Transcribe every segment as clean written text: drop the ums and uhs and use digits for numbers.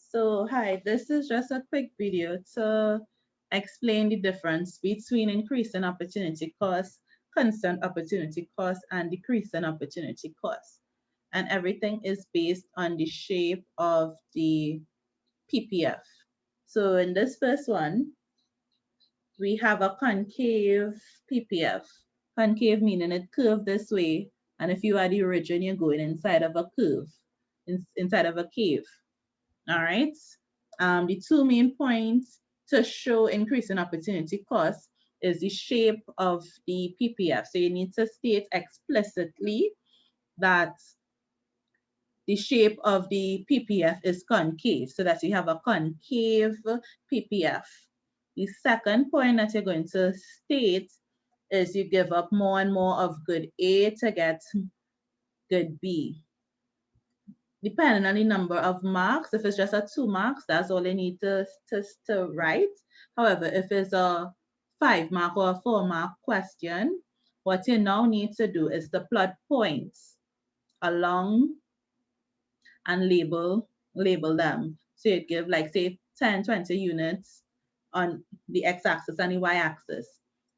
So hi, this is just a quick video to explain the difference between increasing opportunity cost, constant opportunity cost, and decreasing opportunity cost. And everything is based on the shape of the PPF. So in this first one, we have a concave PPF. Concave meaning it curved this way, and if you are the origin, you're going inside of a curve, inside of a cave. All right. The two main points to show increase in opportunity cost is the shape of the PPF. So you need to state explicitly that the shape of the PPF is concave, so that you have a concave PPF. The second point that you're going to state is you give up more and more of good A to get good B. Depending on the number of marks, if it's just a 2 marks, that's all you need to write. However, if it's a 5 mark or a 4 mark question, what you now need to do is to plot points along and label them. So you give like say 10, 20 units on the x-axis and the y-axis.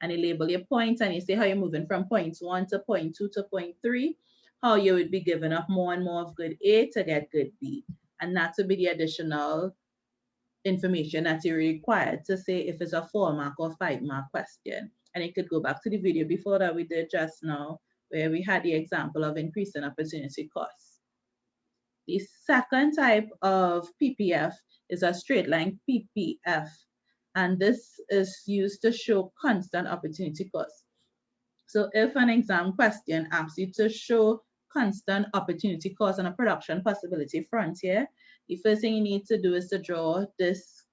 And you label your points and you say how you're moving from point 1 to point 2 to point 3, how you would be giving up more and more of good A to get good B. And that would be the additional information that you required to say if it's a 4 mark or 5 mark question. And you could go back to the video before that we did just now, where we had the example of increasing opportunity costs. The second type of PPF is a straight line PPF, and this is used to show constant opportunity cost. So if an exam question asks you to show constant opportunity cost on a production possibility frontier, the first thing you need to do is to draw this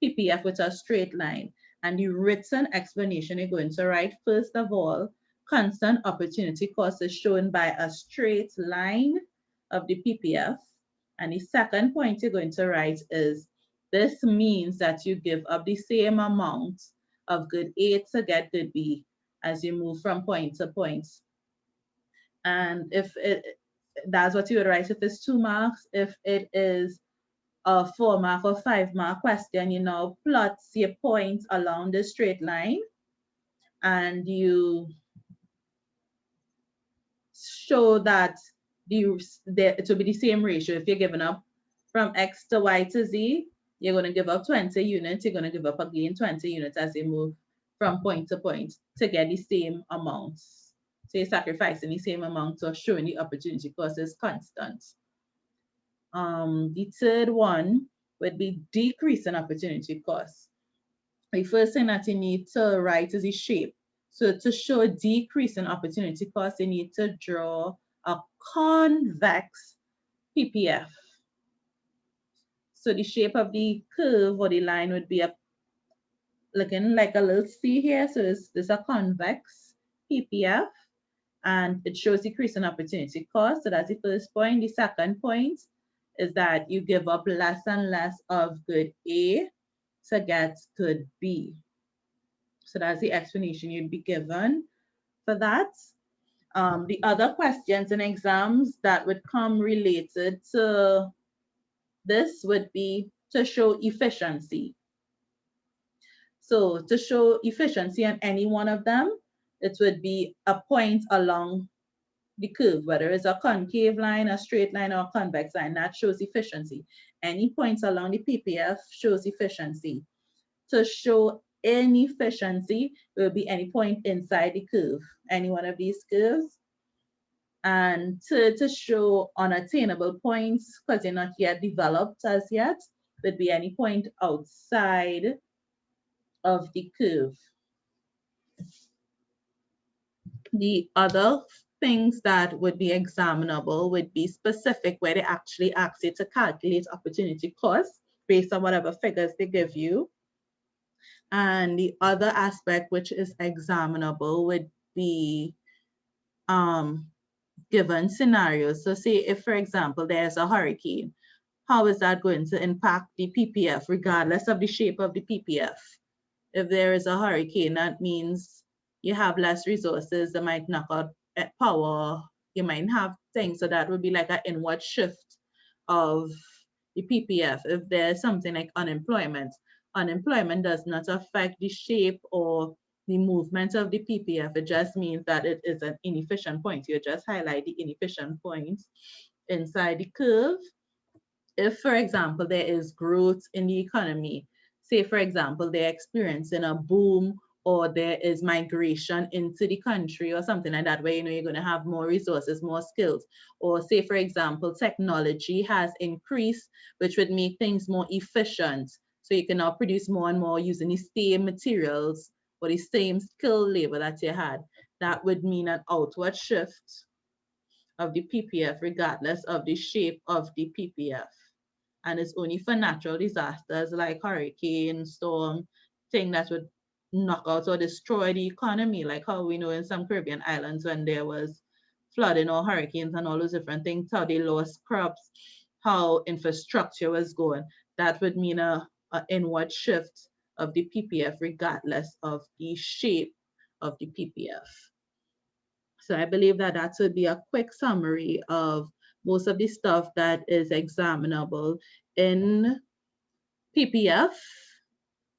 PPF with a straight line. And the written explanation you're going to write, first of all, constant opportunity cost is shown by a straight line of the PPF. And the second point you're going to write is, this means that you give up the same amount of good A to get good B as you move from point to point. And if that's what you would write if it's 2 marks. If it is a 4 mark or 5 mark question, you now plot your points along the straight line and you show that it will be the same ratio. If you're giving up from X to Y to Z, you're going to give up 20 units. You're going to give up again 20 units as you move from point to point to get the same amounts. So you're sacrificing the same amount of showing the opportunity cost is constant. The third one would be decreasing opportunity cost. The first thing that you need to write is the shape. So to show a decrease in opportunity cost, you need to draw a convex PPF. So the shape of the curve or the line would be looking like a little C here. So this is a convex PPF, and it shows decrease in opportunity cost. So that's the first point. The second point is that you give up less and less of good A to get good B. So that's the explanation you'd be given for that. The other questions in exams that would come related to this would be to show efficiency. So to show efficiency on any one of them, it would be a point along the curve, whether it's a concave line, a straight line, or a convex line, that shows efficiency. Any points along the PPF shows efficiency. To show inefficiency will be any point inside the curve, any one of these curves. And to show unattainable points, because they're not yet developed as yet, would be any point outside of the curve. The other things that would be examinable would be specific, where they actually ask you to calculate opportunity cost based on whatever figures they give you. And the other aspect which is examinable would be given scenarios. So say if, for example, there's a hurricane, how is that going to impact the PPF regardless of the shape of the PPF? If there is a hurricane, that means you have less resources that might knock out power. You might have things, so that would be like an inward shift of the PPF. If there's something like unemployment, unemployment does not affect the shape or the movement of the PPF. It just means that it is an inefficient point. You just highlight the inefficient points inside the curve. If, for example, there is growth in the economy, say, for example, they're experiencing a boom or there is migration into the country or something like that, where you know you're going to have more resources, more skills, or say, for example, technology has increased, which would make things more efficient. So you can now produce more and more using the same materials or the same skill labor that you had. That would mean an outward shift of the PPF regardless of the shape of the PPF. And it's only for natural disasters like hurricane, storm, thing that would knock out or destroy the economy, like how we know in some Caribbean islands when there was flooding or hurricanes and all those different things, how they lost crops, how infrastructure was going. That would mean a inward shift of the PPF regardless of the shape of the PPF. So I believe that that would be a quick summary of most of the stuff that is examinable in PPF,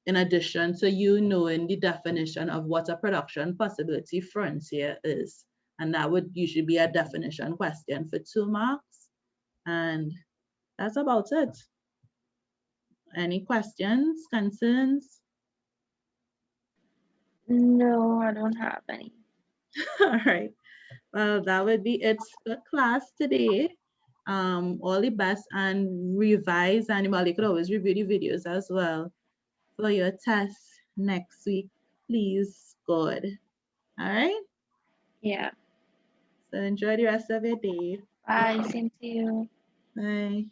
in addition to you knowing the definition of what a production possibility frontier is. And that would usually be a definition question for 2 marks. And that's about it. Any questions, concerns? No, I don't have any. All right. Well, that would be it for class today. All the best and revise, and well, you could always review the videos as well for your test next week. Please, God. All right. Yeah. So enjoy the rest of your day. Bye. Same to you. Bye.